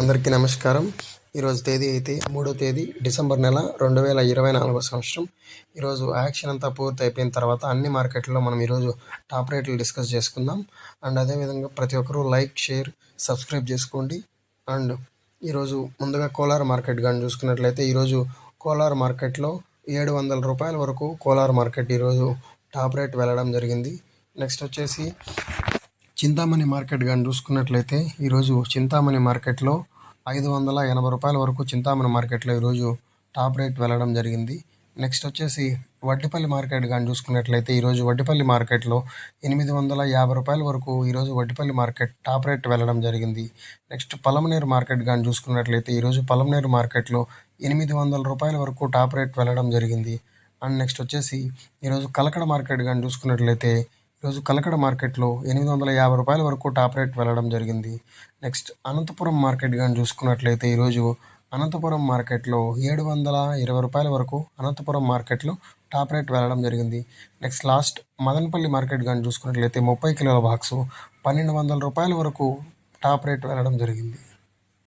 అందరికీ నమస్కారం. ఈరోజు తేదీ అయితే 3వ తేదీ డిసెంబర్ నెల 2024 సంవత్సరం. ఈరోజు యాక్షన్ అంతా పూర్తి అయిపోయిన తర్వాత అన్ని మార్కెట్లలో మనం ఈరోజు టాప్ రేట్లు డిస్కస్ చేసుకుందాం. అండ్ అదేవిధంగా ప్రతి ఒక్కరూ లైక్, షేర్, సబ్స్క్రైబ్ చేసుకోండి. అండ్ ఈరోజు ముందుగా కోలార్ మార్కెట్ కానీ చూసుకున్నట్లయితే ఈరోజు కోలార్ మార్కెట్లో 700 రూపాయల వరకు కోలార్ మార్కెట్ ఈరోజు టాప్ రేట్ వెళ్ళడం జరిగింది. నెక్స్ట్ వచ్చేసి చింతామణి మార్కెట్ కానీ చూసుకున్నట్లయితే ఈరోజు చింతామణి మార్కెట్లో 580 రూపాయల వరకు చింతామణి మార్కెట్లో ఈరోజు టాప్ రేట్ వెళ్ళడం జరిగింది. నెక్స్ట్ వచ్చేసి వడ్డిపల్లి మార్కెట్ కానీ చూసుకున్నట్లయితే ఈరోజు వడ్డిపల్లి మార్కెట్లో 850 రూపాయల వరకు ఈరోజు వడ్డిపల్లి మార్కెట్ టాప్ రేట్ వెళ్ళడం జరిగింది. నెక్స్ట్ పలమనేరు మార్కెట్ కానీ చూసుకున్నట్లయితే ఈరోజు పలమనేరు మార్కెట్లో 800 రూపాయల వరకు టాప్ రేట్ వెళ్ళడం జరిగింది. అండ్ నెక్స్ట్ వచ్చేసి ఈరోజు కలకడ మార్కెట్ కానీ చూసుకున్నట్లయితే ఈరోజు కలకడ మార్కెట్లో 850 రూపాయల వరకు టాప్ రేట్ వెళ్ళడం జరిగింది. నెక్స్ట్ అనంతపురం మార్కెట్ కానీ చూసుకున్నట్లయితే ఈరోజు అనంతపురం మార్కెట్లో 720 రూపాయల వరకు అనంతపురం మార్కెట్లో టాప్ రేట్ వెళ్ళడం జరిగింది. నెక్స్ట్ లాస్ట్ మదనపల్లి మార్కెట్ కానీ చూసుకున్నట్లయితే 30 కిలోల బాక్సు 1200 రూపాయల వరకు టాప్ రేట్ వెళ్ళడం జరిగింది.